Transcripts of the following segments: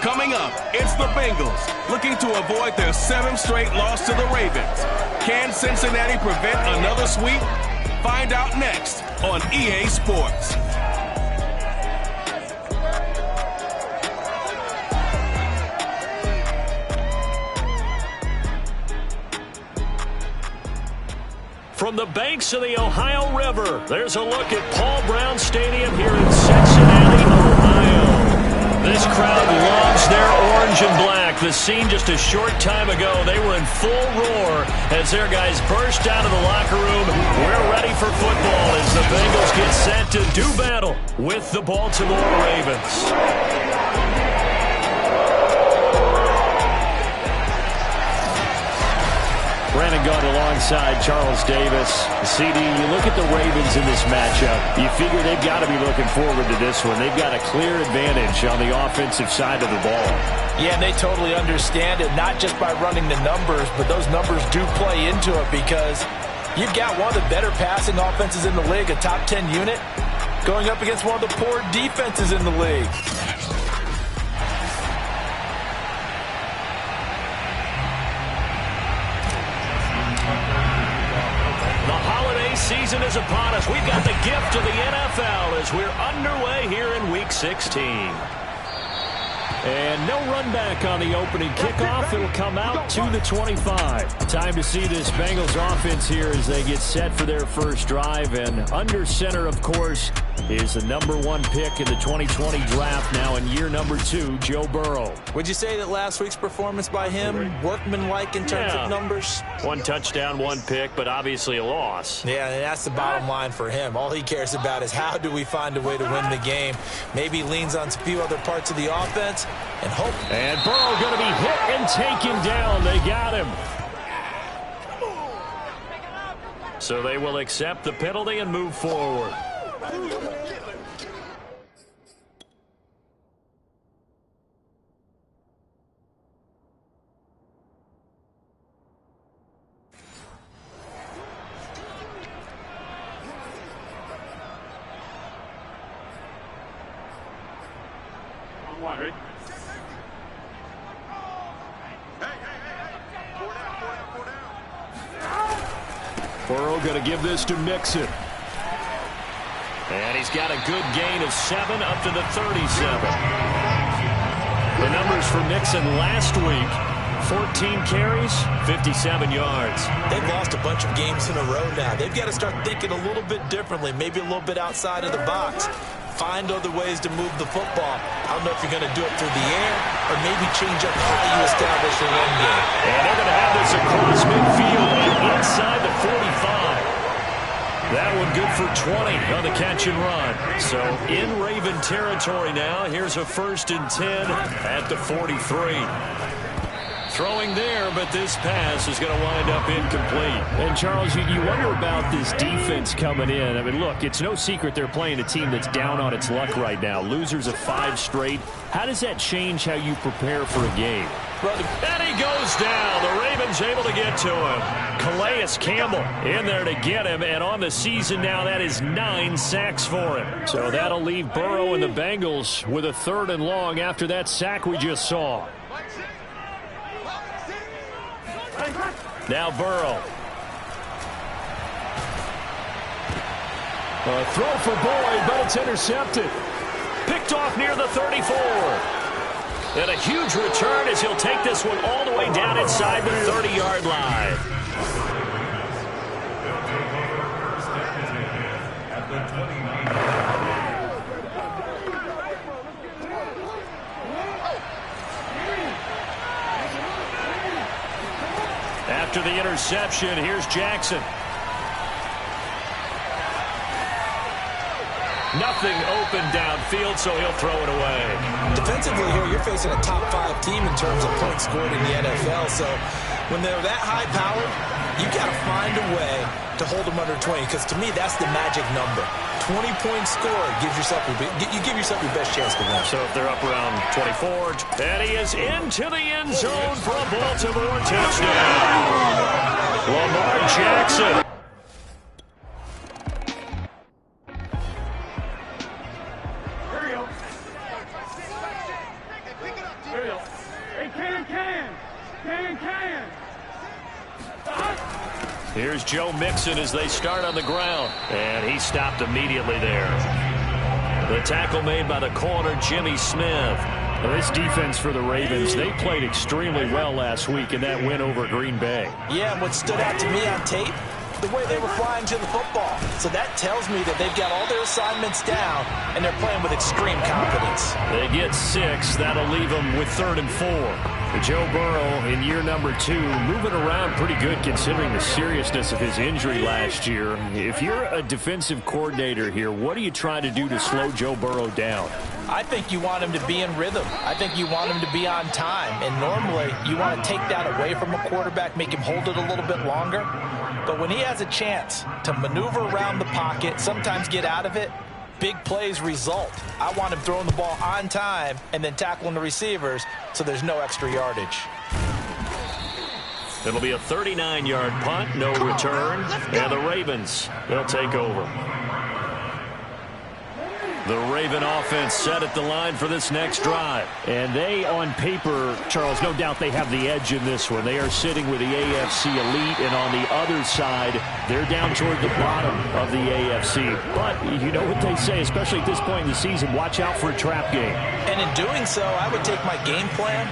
Coming up, it's the Bengals looking to avoid their 7th straight loss to the Ravens. Can Cincinnati prevent another sweep? Find out next on EA Sports. From the banks of the Ohio River, there's a look at Paul Brown Stadium here in Cincinnati, Ohio. This crowd loves their orange and black. The scene just a short time ago, they were in full roar as their guys burst out of the locker room. We're ready for football as the Bengals get set to do battle with the Baltimore Ravens. Brandon Gaunt alongside Charles Davis. CD, you look at the Ravens in this matchup, you figure they've got to be looking forward to this one. They've got a clear advantage on the offensive side of the ball. Yeah, and they totally understand it, not just by running the numbers, but those numbers do play into it because you've got one of the better passing offenses in the league, a top 10 unit, going up against one of the poor defenses in the league. Season is upon us. We've got the gift of the NFL as we're underway here in Week 16. And no run back on the opening kickoff. It'll come out to the 25. Time to see this Bengals offense here as they get set for their first drive. And under center, of course, is the #1 pick in the 2020 draft, now in year #2, Joe Burrow. Would you say that last week's performance by him, workmanlike in terms of numbers? 1 touchdown, 1 pick, but obviously a loss. Yeah, and that's the bottom line for him. All he cares about is how do we find a way to win the game. Maybe leans on a few other parts of the offense and hope. And Burrow going to be hit and taken down. They got him. So they will accept the penalty and move forward. Burrow going to give this to Mixon. And he's got a good gain of 7 up to the 37. The numbers for Mixon last week, 14 carries, 57 yards. They've lost a bunch of games in a row now. They've got to start thinking a little bit differently, maybe a little bit outside of the box. Find other ways to move the football. I don't know if you're going to do it through the air or maybe change up how you establish the run game. And they're going to have this across midfield and inside the 45. That one good for 20 on the catch and run. So in Raven territory now. Here's a 1st and 10 at the 43. Throwing there, but this pass is going to wind up incomplete. And, Charles, you wonder about this defense coming in. I mean, look, it's no secret they're playing a team that's down on its luck right now. Losers of 5 straight. How does that change how you prepare for a game? And he goes down. The Ravens able to get to him. Calais Campbell in there to get him. And on the season now, that is 9 sacks for him. So that'll leave Burrow and the Bengals with a 3rd and long after that sack we just saw. Now Burrow. A throw for Boyd, but it's intercepted. Picked off near the 34. And a huge return as he'll take this one all the way down inside the 30-yard line. After the interception, here's Jackson. Nothing open downfield, so he'll throw it away. Defensively here, you're facing a top 5 team in terms of points scored in the NFL. So when they're that high-powered, you got to find a way to hold them under 20. Because to me, that's the magic number. 20 points scored gives yourself you give yourself your best chance to win. So if they're up around 24, and he is into the end zone for a Baltimore touchdown. Lamar Jackson. Here's Joe Mixon as they start on the ground. And he stopped immediately there. The tackle made by the corner, Jimmy Smith. Well, this defense for the Ravens, they played extremely well last week in that win over Green Bay. Yeah, and what stood out to me on tape, the way they were flying to the football. So that tells me that they've got all their assignments down, and they're playing with extreme confidence. They get 6. That'll leave them with 3rd and 4. Joe Burrow in year number 2, moving around pretty good considering the seriousness of his injury last year. If you're a defensive coordinator here, what are you trying to do to slow Joe Burrow down? I think you want him to be in rhythm. I think you want him to be on time. And normally, you want to take that away from a quarterback, make him hold it a little bit longer. But when he has a chance to maneuver around the pocket, sometimes get out of it, big plays result. I want him throwing the ball on time and then tackling the receivers so there's no extra yardage. It'll be a 39-yard punt, no return, and the Ravens, they'll take over. The Raven offense set at the line for this next drive. And they, on paper, Charles, no doubt they have the edge in this one. They are sitting with the AFC elite, and on the other side, they're down toward the bottom of the AFC. But you know what they say, especially at this point in the season, watch out for a trap game. And in doing so, I would take my game plan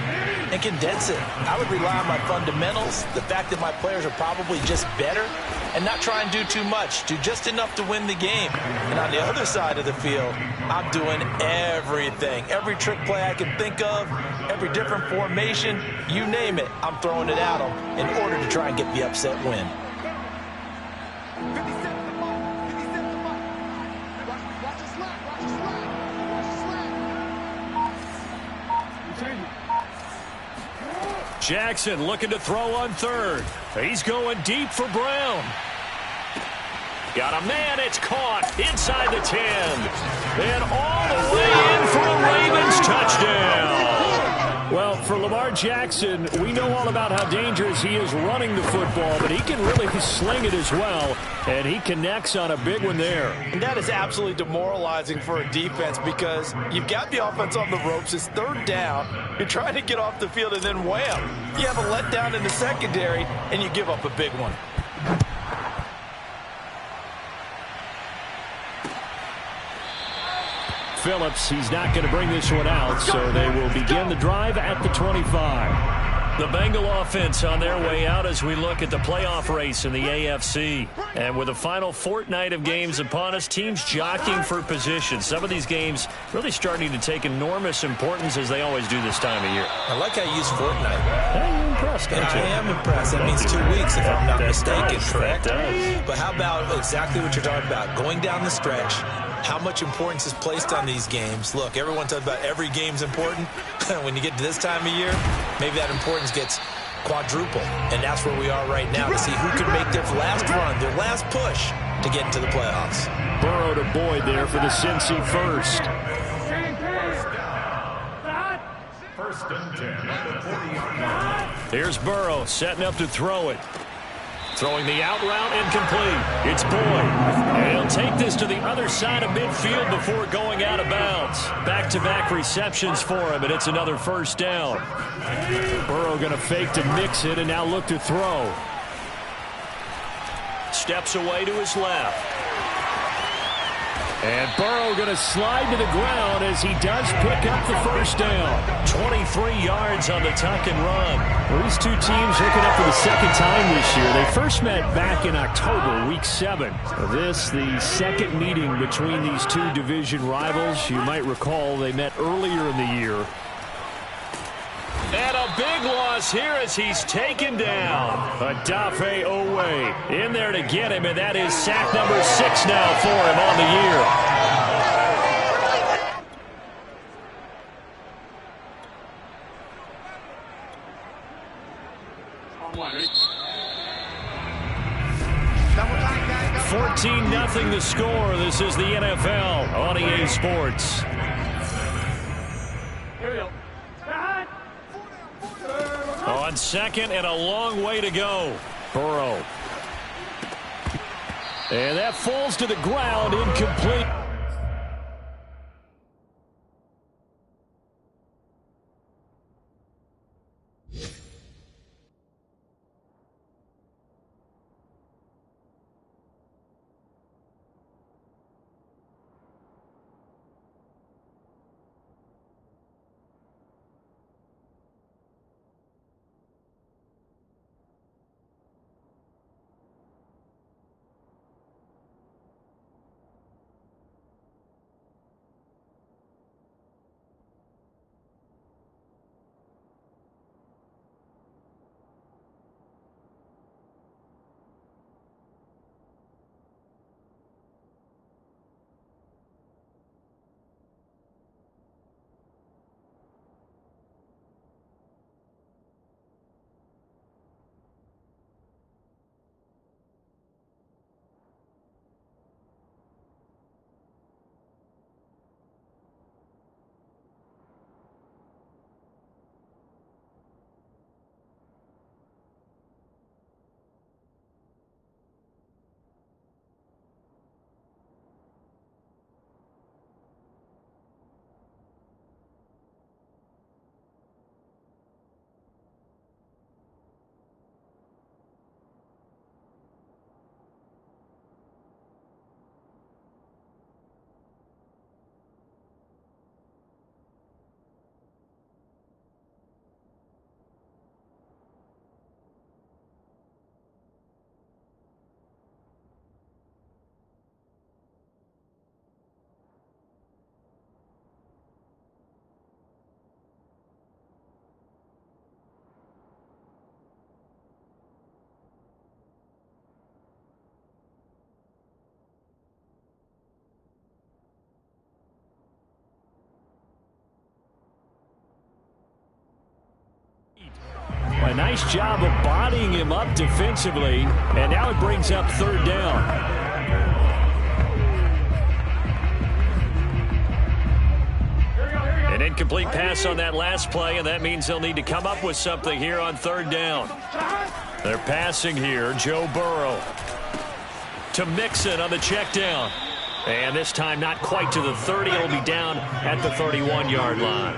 and condense it. I would rely on my fundamentals, the fact that my players are probably just better, and not try and do too much, do just enough to win the game. And on the other side of the field, I'm doing everything. Every trick play I can think of, every different formation, you name it, I'm throwing it at them in order to try and get the upset win. Jackson looking to throw on 3rd. He's going deep for Brown. Got a man, it's caught inside the 10. And all the way in for a Ravens touchdown. Well, for Lamar Jackson, we know all about how dangerous he is running the football, but he can really sling it as well, and he connects on a big one there. And that is absolutely demoralizing for a defense because you've got the offense on the ropes. It's 3rd down. You're trying to get off the field, and then wham, you have a letdown in the secondary, and you give up a big one. Phillips, he's not going to bring this one out, so they will begin the drive at the 25. The Bengal offense on their way out as we look at the playoff race in the AFC. And with the final fortnight of games upon us, teams jockeying for position. Some of these games really starting to take enormous importance as they always do this time of year. I like how you use fortnight. Hey, you're impressed, aren't you? I am impressed. That means 2 weeks, if I'm not mistaken, correct? That does. But how about exactly what you're talking about? Going down the stretch, how much importance is placed on these games. Look, everyone talks about every game's important. When you get to this time of year, maybe that importance gets quadruple. And that's where we are right now to see who can make their last run, their last push to get into the playoffs. Burrow to Boyd there for the Cincy first. First and 10 at the 40-yard line. Here's Burrow setting up to throw it. Throwing the out route, incomplete. It's Boyd. And he'll take this to the other side of midfield before going out of bounds. Back-to-back receptions for him, and it's another first down. Burrow going to fake to mix it and now look to throw. Steps away to his left. And Burrow going to slide to the ground as he does pick up the first down. 23 yards on the tuck and run. Well, these two teams hooking up for the second time this year. They first met back in October, week 7. This, the second meeting between these two division rivals. You might recall they met earlier in the year. And a big loss here as he's taken down. Adafe Owe in there to get him, and that is sack number 6 now for him on the year. $14-0 the score. This is the NFL on EA Sports. On second and a long way to go. Burrow. And that falls to the ground, incomplete. nice job of bodying him up defensively, and now it brings up third down. An incomplete pass on that last play, and that means they'll need to come up with something here on third down. They're passing here. Joe Burrow to Mixon on the check down. And this time not quite to the 30. It'll be down at the 31-yard line.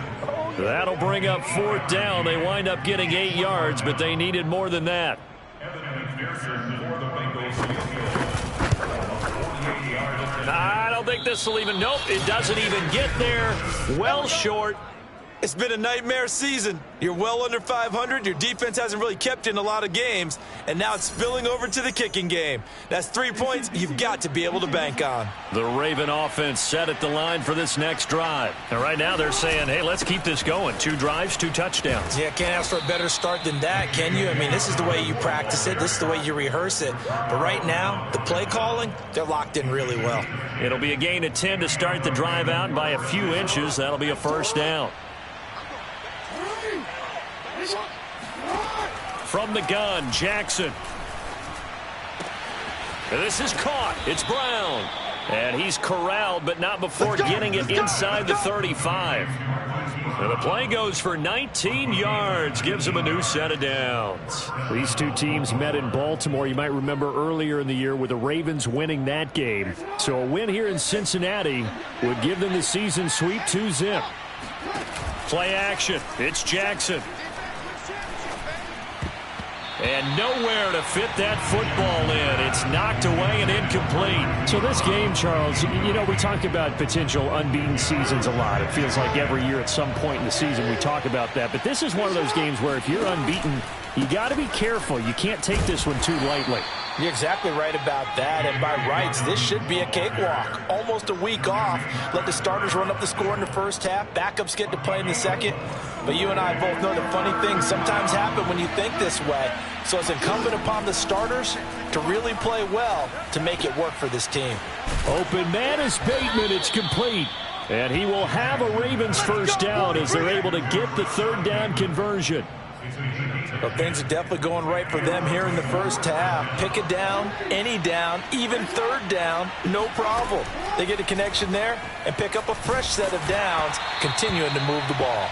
That'll bring up fourth down. They wind up getting 8 yards, but they needed more than that. I don't think this will even, nope, it doesn't even get there. Well short. It's been a nightmare season. You're well under 500. Your defense hasn't really kept you in a lot of games, and now it's spilling over to the kicking game. That's 3 points you've got to be able to bank on. The Raven offense set at the line for this next drive. And right now they're saying, hey, let's keep this going. 2 drives, 2 touchdowns. Yeah, can't ask for a better start than that, can you? I mean, this is the way you practice it. This is the way you rehearse it. But right now, the play calling, they're locked in really well. It'll be a gain of 10 to start the drive out by a few inches. That'll be a first down. From the gun, Jackson. This is caught. It's Brown. And he's corralled, but not before getting it inside the 35. And the play goes for 19 yards. Gives him a new set of downs. These two teams met in Baltimore. You might remember earlier in the year with the Ravens winning that game. So a win here in Cincinnati would give them the season sweep 2-zip. Play action. It's Jackson. And nowhere to fit that football in. It's knocked away and incomplete. So this game, Charles, you know, we talk about potential unbeaten seasons a lot. It feels like every year at some point in the season we talk about that. But this is one of those games where if you're unbeaten, you got to be careful. You can't take this one too lightly. You're exactly right about that, and by rights, this should be a cakewalk. Almost a week off. Let the starters run up the score in the first half. Backups get to play in the second. But you and I both know the funny things sometimes happen when you think this way. So it's incumbent upon the starters to really play well to make it work for this team. Open man is Bateman. It's complete. And he will have a Ravens first down as they're able to get the third down conversion. Well, things are definitely going right for them here in the first half. Pick it down, any down, even third down, no problem. They get a connection there and pick up a fresh set of downs, continuing to move the ball.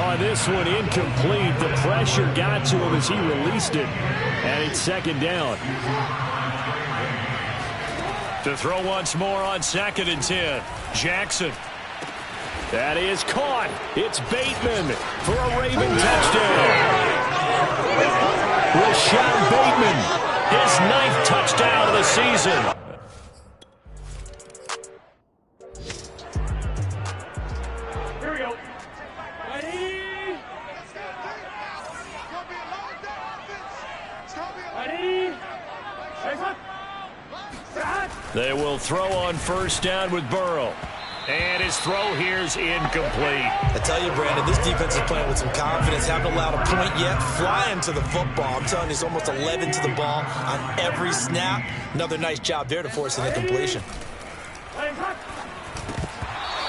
On this one, incomplete. The pressure got to him as he released it, and it's second down. To throw once more on 2nd and 10. Jackson. That is caught. It's Bateman for a Raven touchdown. Rashad Bateman, his 9th touchdown of the season. Here we go. They will throw on first down with Burrow. And his throw here's incomplete. I tell you, Brandon, this defense is playing with some confidence. Haven't allowed a point yet. Flying to the football. I'm telling you, it's almost 11 to the ball on every snap. Another nice job there to force an incompletion.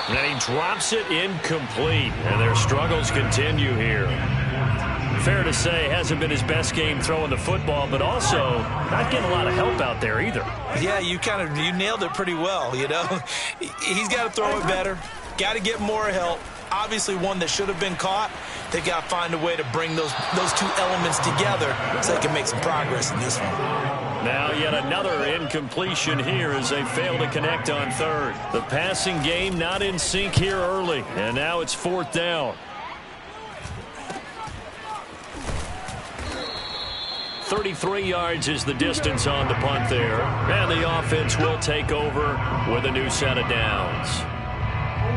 And he drops it incomplete. And their struggles continue here. Fair to say, hasn't been his best game throwing the football, but also not getting a lot of help out there either. Yeah, you nailed it pretty well, you know. He's got to throw it better. Got to get more help. Obviously one that should have been caught. They got to find a way to bring those two elements together so they can make some progress in this one. Now yet another incompletion here as they fail to connect on third. The passing game not in sync here early, and now it's fourth down. 33 yards is the distance on the punt there. And the offense will take over with a new set of downs.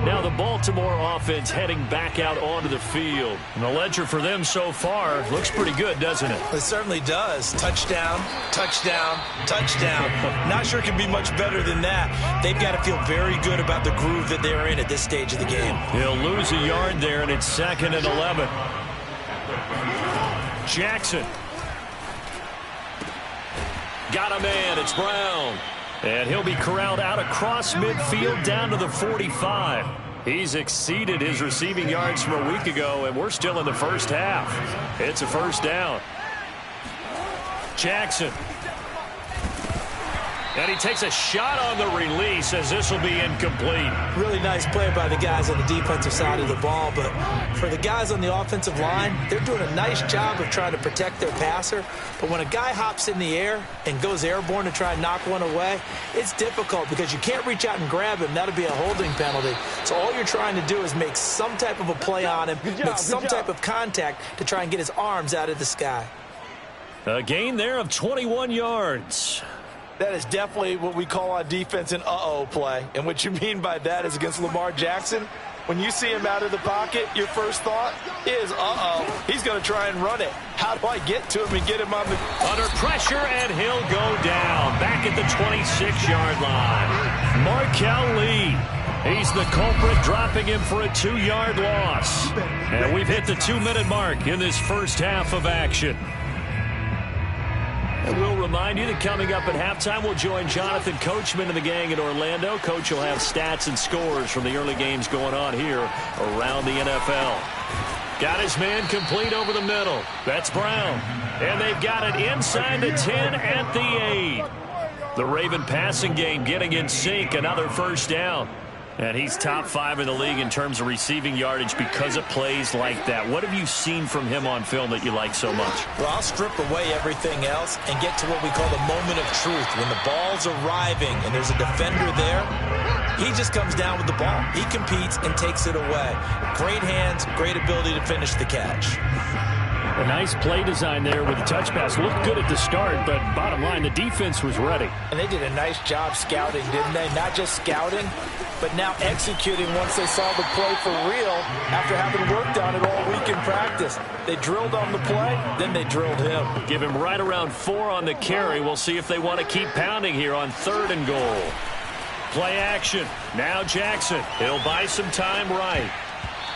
Now the Baltimore offense heading back out onto the field. And the ledger for them so far looks pretty good, doesn't it? It certainly does. Touchdown, touchdown, touchdown. Not sure it can be much better than that. They've got to feel very good about the groove that they're in at this stage of the game. He'll lose a yard there, and it's 2nd and 11. Jackson. Got a man. It's Brown. And he'll be corralled out across midfield down to the 45. He's exceeded his receiving yards from a week ago, and we're still in the first half. It's a first down. Jackson. And he takes a shot on the release as this will be incomplete. Really nice play by the guys on the defensive side of the ball, but for the guys on the offensive line, they're doing a nice job of trying to protect their passer. But when a guy hops in the air and goes airborne to try and knock one away, it's difficult because you can't reach out and grab him. That'll be a holding penalty. So all you're trying to do is make some type of a play on him, make some type of contact to try and get his arms out of the sky. A gain there of 21 yards. That is definitely what we call on defense an uh-oh play. And what you mean by that is against Lamar Jackson, when you see him out of the pocket, your first thought is, uh-oh, he's going to try and run it. How do I get to him and get him on the... Under pressure, and he'll go down. Back at the 26-yard line. Markel Lee. He's the culprit, dropping him for a 2-yard loss. And we've hit the 2-minute mark in this first half of action. And we'll remind you that coming up at halftime, we'll join Jonathan Coachman and the gang in Orlando. Coach will have stats and scores from the early games going on here around the NFL. Got his man complete over the middle. That's Brown. And they've got it inside the 10 at the 8. The Raven passing game getting in sync. Another first down. And he's top 5 in the league in terms of receiving yardage because of plays like that. What have you seen from him on film that you like so much? Well, I'll strip away everything else and get to what we call the moment of truth. When the ball's arriving and there's a defender there, he just comes down with the ball. He competes and takes it away. Great hands, great ability to finish the catch. A nice play design there with the touch pass. Looked good at the start, but bottom line, the defense was ready. And they did a nice job scouting, didn't they? Not just scouting, but now executing once they saw the play for real after having worked on it all week in practice. They drilled on the play, then they drilled him. Give him right around 4 on the carry. We'll see if they want to keep pounding here on 3rd and goal. Play action. Now Jackson. He'll buy some time right.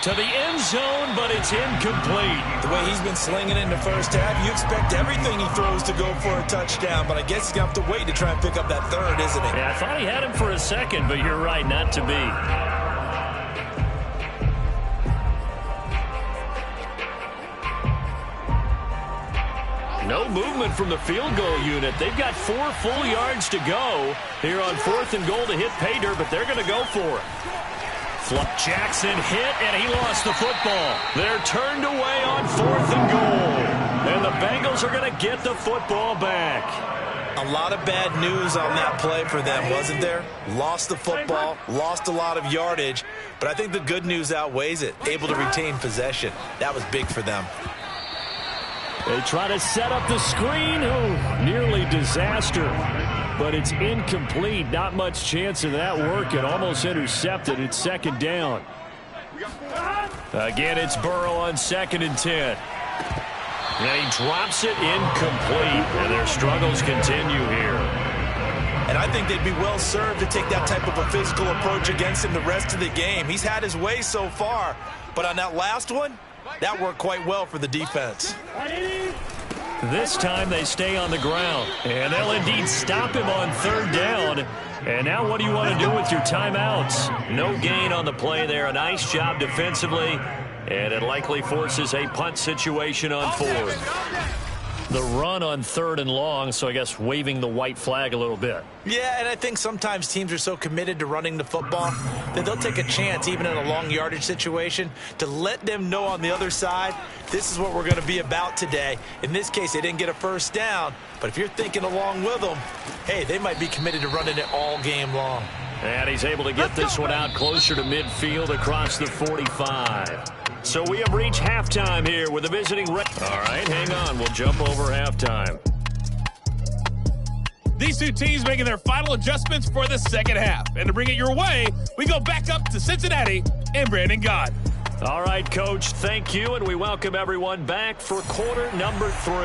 To the end zone, but it's incomplete. The way he's been slinging in the first half, you expect everything he throws to go for a touchdown, but I guess he's going to have to wait to try and pick up that 3rd, isn't he? Yeah, I thought he had him for a second, but you're right, not to be. No movement from the field goal unit. They've got 4 full yards to go here on 4th and goal to hit pay dirt, but they're going to go for it. Jackson hit, and he lost the football. They're turned away on 4th and goal. And the Bengals are going to get the football back. A lot of bad news on that play for them, wasn't there? Lost the football, lost a lot of yardage, but I think the good news outweighs it. Able to retain possession. That was big for them. They try to set up the screen. Oh, nearly disaster. But it's incomplete. Not much chance of that working. Almost intercepted. It's 2nd down. Again, it's Burrow on 2nd and 10. And he drops it incomplete. And their struggles continue here. And I think they'd be well served to take that type of a physical approach against him the rest of the game. He's had his way so far. But on that last one, that worked quite well for the defense. This time they stay on the ground. And they'll indeed stop him on 3rd down. And now what do you want to do with your timeouts? No gain on the play there. A nice job defensively. And it likely forces a punt situation on 4th. The run on 3rd and long, so I guess waving the white flag a little bit. Yeah, and I think sometimes teams are so committed to running the football that they'll take a chance, even in a long yardage situation, to let them know on the other side, this is what we're going to be about today. In this case, they didn't get a first down, but if you're thinking along with them, hey, they might be committed to running it all game long. And he's able to get this one out closer to midfield across the 45. So we have reached halftime here with a visiting... All right, hang on. We'll jump over halftime. These two teams making their final adjustments for the second half. And to bring it your way, we go back up to Cincinnati and Brandon Gott. All right, Coach, thank you, and we welcome everyone back for quarter number 3.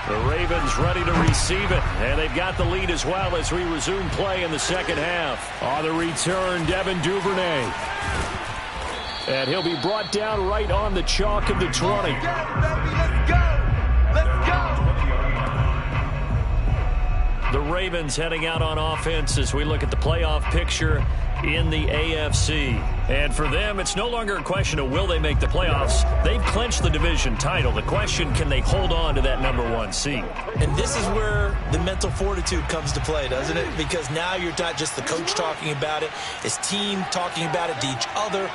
The Ravens ready to receive it, and they've got the lead as well as we resume play in the second half. On the return, Devin Duvernay. And he'll be brought down right on the chalk of the 20. The Ravens heading out on offense as we look at the playoff picture in the AFC. And for them, it's no longer a question of will they make the playoffs. They've clinched the division title. The question, can they hold on to that #1 seed? And this is where the mental fortitude comes to play, doesn't it? Because now you're not just the coach talking about it, it's team talking about it to each other,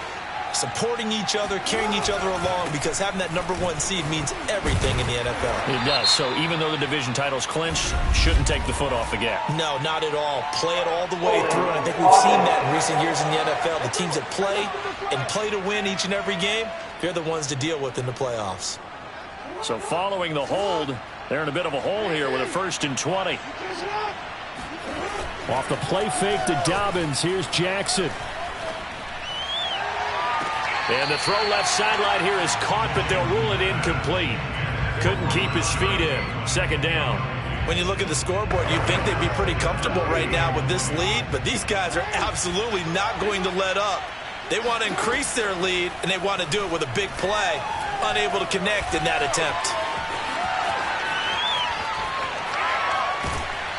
supporting each other, carrying each other along, because having that #1 seed means everything in the NFL. It does. So even though the division title's clinched, shouldn't take the foot off the gas. No, not at all. Play it all the way through, and I think we've seen that in recent years in the NFL. The teams that play and play to win each and every game, they're the ones to deal with in the playoffs. So following the hold, they're in a bit of a hole here with a 1st and 20. Off the play fake to Dobbins, here's Jackson. And the throw left sideline here is caught, but they'll rule it incomplete. Couldn't keep his feet in. 2nd down. When you look at the scoreboard, you'd think they'd be pretty comfortable right now with this lead, but these guys are absolutely not going to let up. They want to increase their lead, and they want to do it with a big play. Unable to connect in that attempt.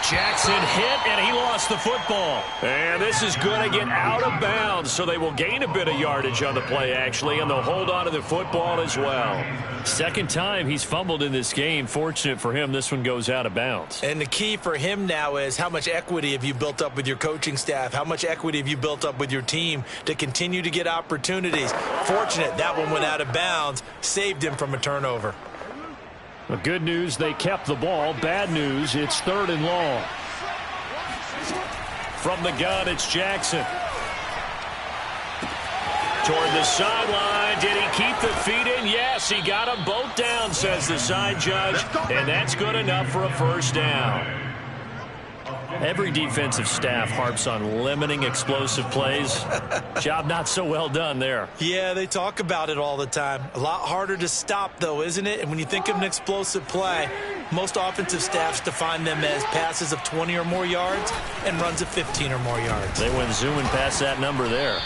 Jackson hit, and he lost the football. And this is going to get out of bounds, so they will gain a bit of yardage on the play, actually, and they'll hold on to the football as well. 2nd time he's fumbled in this game. Fortunate for him, this one goes out of bounds. And the key for him now is how much equity have you built up with your coaching staff? How much equity have you built up with your team to continue to get opportunities? Fortunate that one went out of bounds, saved him from a turnover. The good news, they kept the ball. Bad news, it's 3rd and long. From the gun, it's Jackson. Toward the sideline. Did he keep the feet in? Yes, he got them both down, says the side judge. And that's good enough for a 1st down. Every defensive staff harps on limiting explosive plays. Job not so well done there. Yeah, they talk about it all the time. A lot harder to stop, though, isn't it? And when you think of an explosive play, most offensive staffs define them as passes of 20 or more yards and runs of 15 or more yards. They went zooming past that number there.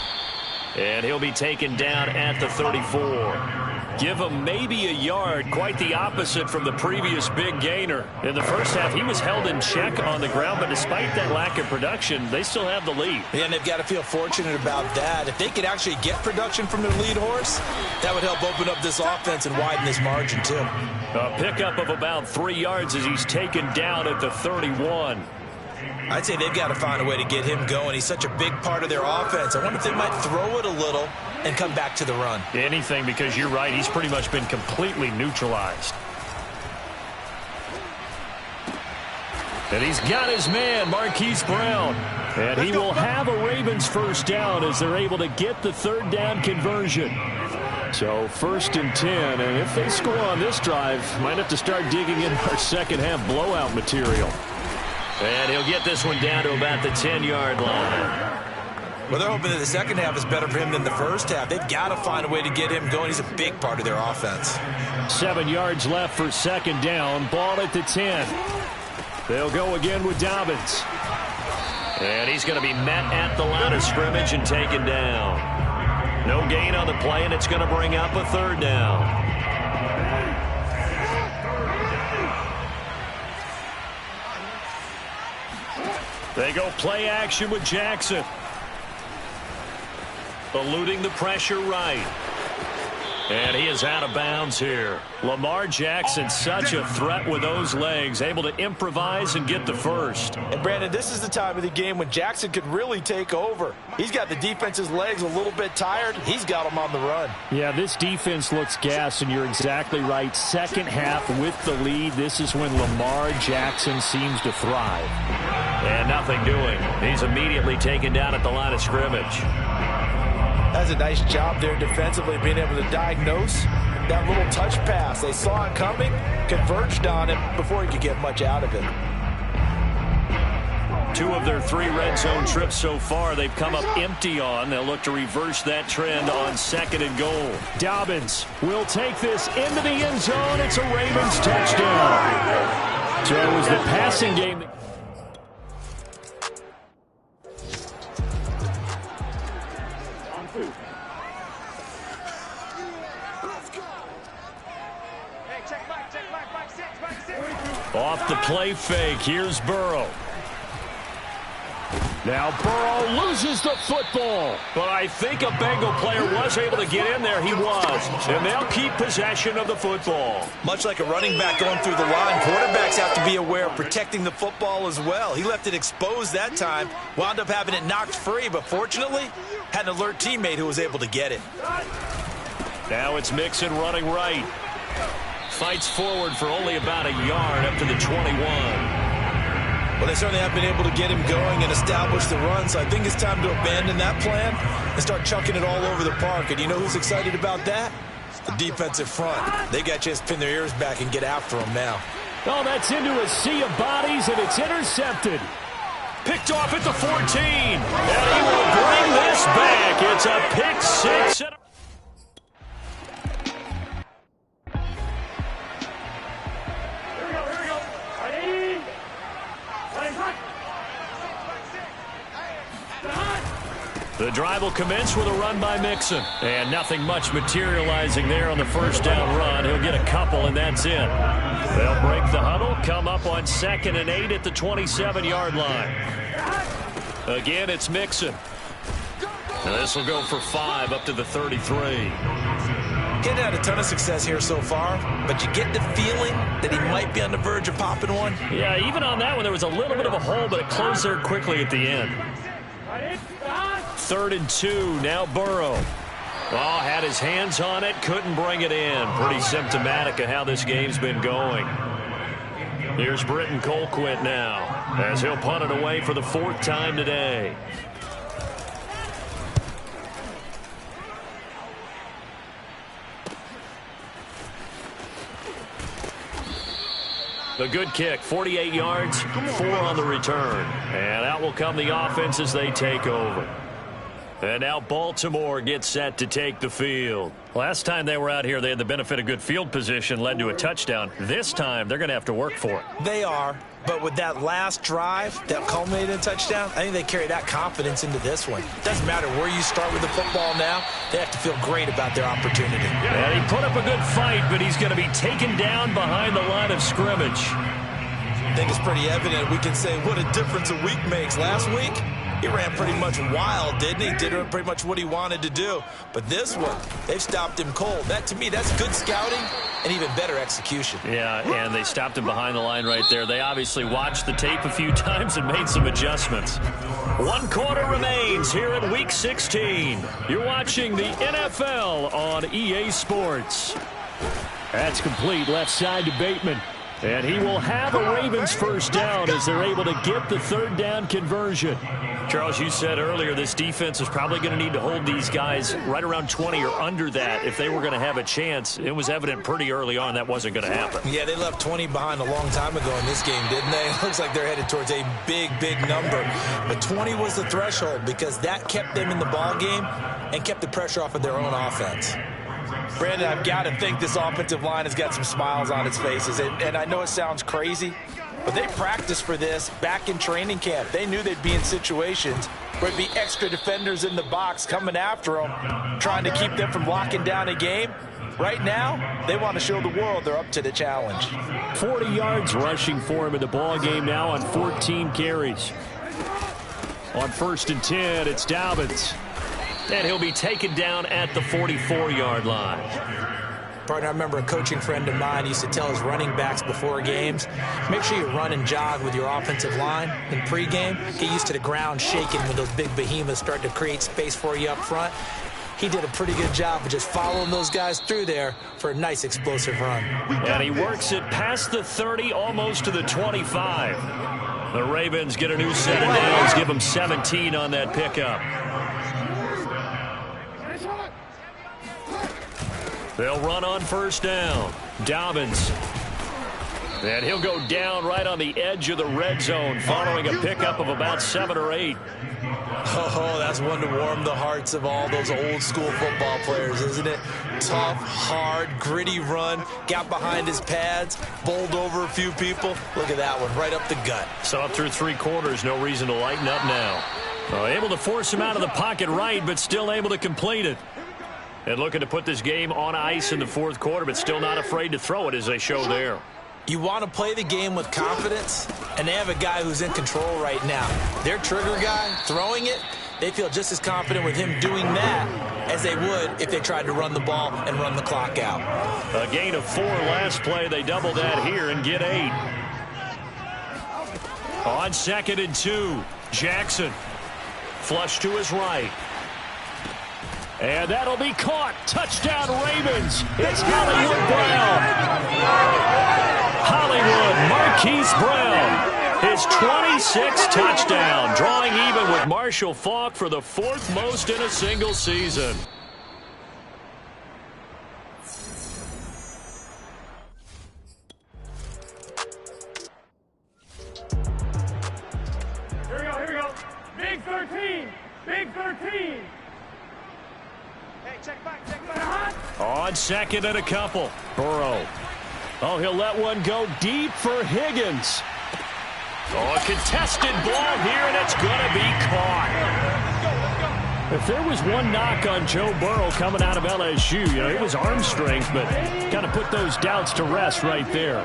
And he'll be taken down at the 34. Give him maybe a yard, quite the opposite from the previous big gainer. In the first half, he was held in check on the ground, but despite that lack of production, they still have the lead. Yeah, and they've got to feel fortunate about that. If they could actually get production from their lead horse, that would help open up this offense and widen this margin, too. A pickup of about 3 yards as he's taken down at the 31. I'd say they've got to find a way to get him going. He's such a big part of their offense. I wonder if they might throw it a little and come back to the run. Anything, because you're right, he's pretty much been completely neutralized. And he's got his man, Marquise Brown. And he will have a Ravens 1st down as they're able to get the 3rd down conversion. So 1st and 10, and if they score on this drive, might have to start digging in our 2nd half blowout material. And he'll get this one down to about the 10-yard line. Well, they're hoping that the 2nd half is better for him than the 1st half. They've got to find a way to get him going. He's a big part of their offense. 7 yards left for 2nd down. Ball at the 10. They'll go again with Dobbins. And he's going to be met at the line of scrimmage and taken down. No gain on the play, and it's going to bring up a 3rd down. They go play action with Jackson. Eluding the pressure right. And he is out of bounds here. Lamar Jackson, such a threat with those legs, able to improvise and get the 1st. And, Brandon, this is the time of the game when Jackson could really take over. He's got the defense's legs a little bit tired. He's got them on the run. Yeah, this defense looks gassed, and you're exactly right. 2nd half with the lead, this is when Lamar Jackson seems to thrive. And nothing doing. He's immediately taken down at the line of scrimmage. That's a nice job there defensively, being able to diagnose that little touch pass. They saw it coming, converged on it before he could get much out of it. 2 of their 3 red zone trips so far they've come up empty on. They'll look to reverse that trend on 2nd and goal. Dobbins will take this into the end zone. It's a Ravens touchdown. So it was the passing game. Off the play fake, here's Burrow. Now Burrow loses the football. But I think a Bengal player was able to get in there. He was. And they'll keep possession of the football. Much like a running back going through the line, quarterbacks have to be aware of protecting the football as well. He left it exposed that time, wound up having it knocked free, but fortunately had an alert teammate who was able to get it. Now it's Mixon running right. Fights forward for only about a yard up to the 21. Well, they certainly have been able to get him going and establish the run, so I think it's time to abandon that plan and start chucking it all over the park. And you know who's excited about that? The defensive front. They got a chance to pin their ears back and get after him now. Oh, that's into a sea of bodies, and it's intercepted. Picked off at the 14. And he will bring this back. It's a pick six. The drive will commence with a run by Mixon. And nothing much materializing there on the first down run. He'll get a couple, and that's it. They'll break the huddle, come up on 2nd and 8 at the 27-yard line. Again, it's Mixon. And this will go for 5 up to the 33. Getting had a ton of success here so far, but you get the feeling that he might be on the verge of popping one. Yeah, even on that one, there was a little bit of a hole, but it closed there quickly at the end. 3rd and 2, now Burrow. Oh, had his hands on it, couldn't bring it in. Pretty symptomatic of how this game's been going. Here's Britton Colquitt now, as he'll punt it away for the 4th time today. A good kick, 48 yards, 4 on the return. And out will come the offense as they take over. And now Baltimore gets set to take the field. Last time they were out here, they had the benefit of good field position, led to a touchdown. This time, they're going to have to work for it. They are, but with that last drive that culminated in a touchdown, I think they carry that confidence into this one. Doesn't matter where you start with the football now, they have to feel great about their opportunity. And he put up a good fight, but he's going to be taken down behind the line of scrimmage. I think it's pretty evident. We can say what a difference a week makes. Last week, he ran pretty much wild, didn't he? Did pretty much what he wanted to do. But this one, they've stopped him cold. That, to me, that's good scouting and even better execution. Yeah, and they stopped him behind the line right there. They obviously watched the tape a few times and made some adjustments. 1 quarter remains here in Week 16. You're watching the NFL on EA Sports. That's complete left side to Bateman. And he will have a Ravens first down as they're able to get the 3rd down conversion. Charles, you said earlier this defense is probably going to need to hold these guys right around 20 or under that if they were going to have a chance. It was evident pretty early on that wasn't going to happen. Yeah, they left 20 behind a long time ago in this game, didn't they? It looks like they're headed towards a big, big number. But 20 was the threshold because that kept them in the ball game and kept the pressure off of their own offense. Brandon, I've got to think this offensive line has got some smiles on its faces. And I know it sounds crazy, but they practiced for this back in training camp. They knew they'd be in situations where there'd be extra defenders in the box coming after them, trying to keep them from locking down a game. Right now, they want to show the world they're up to the challenge. 40 yards rushing for him in the ball game now on 14 carries. On 1st and 10, it's Dobbins. And he'll be taken down at the 44-yard line. Partner, I remember a coaching friend of mine used to tell his running backs before games, make sure you run and jog with your offensive line in pregame. Get used to the ground shaking when those big behemoths start to create space for you up front. He did a pretty good job of just following those guys through there for a nice explosive run. And he works it past the 30, almost to the 25. The Ravens get a new set of downs, give them 17 on that pickup. They'll run on 1st down. Dobbins. And he'll go down right on the edge of the red zone following a pickup of about 7 or 8. Oh, that's one to warm the hearts of all those old school football players, isn't it? Tough, hard, gritty run. Got behind his pads, bowled over a few people. Look at that one, right up the gut. So up through 3 quarters, no reason to lighten up now. Able to force him out of the pocket right, but still able to complete it. And looking to put this game on ice in the 4th quarter, but still not afraid to throw it as they show there. You want to play the game with confidence, and they have a guy who's in control right now. Their trigger guy, throwing it, they feel just as confident with him doing that as they would if they tried to run the ball and run the clock out. A gain of 4 last play. They double that here and get 8. On 2nd and 2, Jackson. Flush to his right. And that'll be caught. Touchdown, Ravens. It's Hollywood Brown. Hollywood Marquise Brown. His 26th touchdown, drawing even with Marshall Faulk for the 4th most in a single season. Here we go. Big 13. Big 13. Hey, check back. On 2nd and a couple. Burrow. Oh, he'll let one go deep for Higgins. Oh, a contested ball here, and it's going to be caught. If there was one knock on Joe Burrow coming out of LSU, it was arm strength, but kind of put those doubts to rest right there.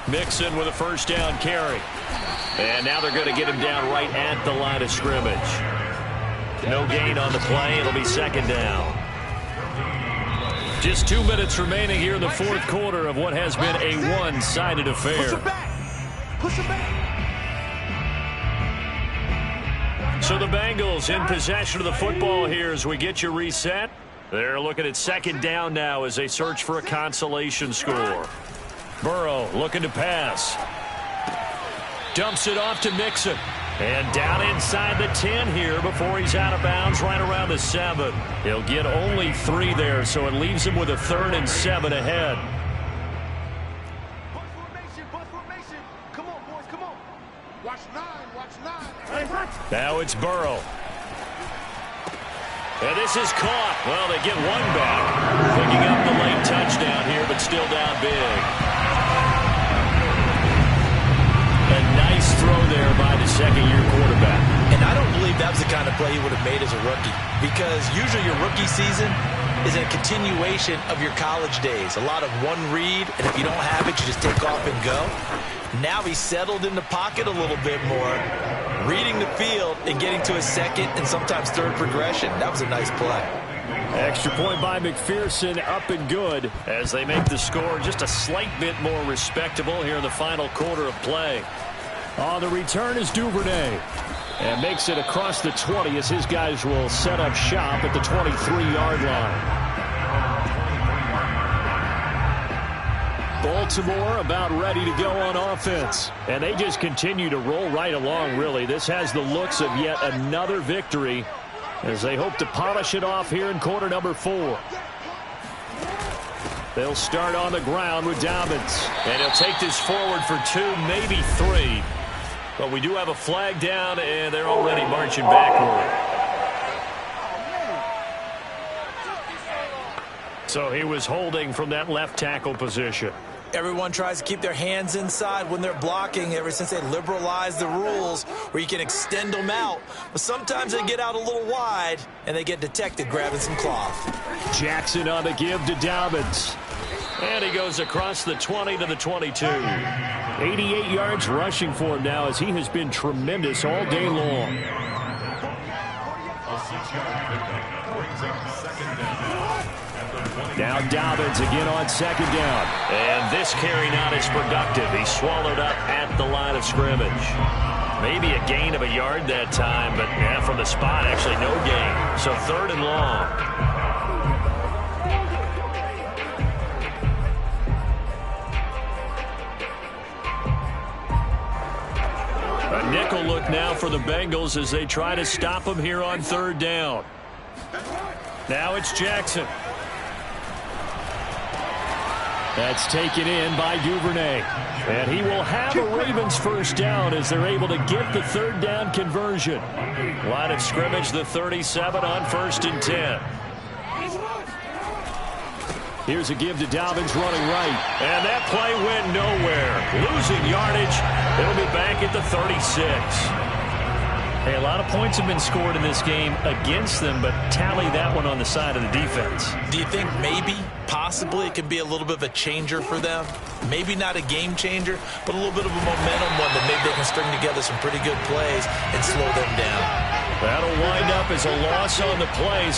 Mixon with a first down carry. And now they're going to get him down right at the line of scrimmage. No gain on the play. It'll be 2nd down. Just 2 minutes remaining here in the 4th quarter of what has been a one-sided affair. Push it back. So the Bengals in possession of the football here as we get you reset. They're looking at 2nd down now as they search for a consolation score. Burrow looking to pass. Dumps it off to Mixon. And down inside the 10 here before he's out of bounds right around the 7. He'll get only 3 there, so it leaves him with a 3rd and 7 ahead. Bunt formation. Come on, boys, come on. Watch 9. Now it's Burrow. And this is caught. Well, they get one back. Picking up the late touchdown here, but still down big. A nice throw there by the 2nd-year quarterback. And I don't believe that was the kind of play he would have made as a rookie, because usually your rookie season is a continuation of your college days. A lot of one read, and if you don't have it, you just take off and go. Now he's settled in the pocket a little bit more, reading the field and getting to his 2nd and sometimes 3rd progression. That was a nice play. Extra point by McPherson, up and good as they make the score just a slight bit more respectable here in the final quarter of play. On the return is Duvernay. And makes it across the 20 as his guys will set up shop at the 23-yard line. Baltimore about ready to go on offense. And they just continue to roll right along, really. This has the looks of yet another victory as they hope to polish it off here in quarter number 4. They'll start on the ground with Dobbins. And he'll take this forward for 2, maybe 3. But we do have a flag down, and they're already marching backward. So he was holding from that left tackle position. Everyone tries to keep their hands inside when they're blocking ever since they liberalized the rules where you can extend them out. But sometimes they get out a little wide, and they get detected grabbing some cloth. Jackson on the give to Dobbins. And he goes across the 20 to the 22. 88 yards rushing for him now as he has been tremendous all day long. Now Dobbins again on 2nd down. And this carry not as productive. He swallowed up at the line of scrimmage. Maybe a gain of a yard that time, but from the spot, actually no gain. So 3rd and long. A nickel look now for the Bengals as they try to stop him here on 3rd down. Now it's Jackson. That's taken in by Duvernay. And he will have a Ravens first down as they're able to get the 3rd down conversion. Line of scrimmage, the 37 on 1st and 10. Here's a give to Dobbins running right. And that play went nowhere. Losing yardage. It'll be back at the 36. Hey, a lot of points have been scored in this game against them, but tally that one on the side of the defense. Do you think maybe, possibly, it can be a little bit of a changer for them? Maybe not a game changer, but a little bit of a momentum one that maybe they can string together some pretty good plays and slow them down. That'll wind up as a loss on the play. So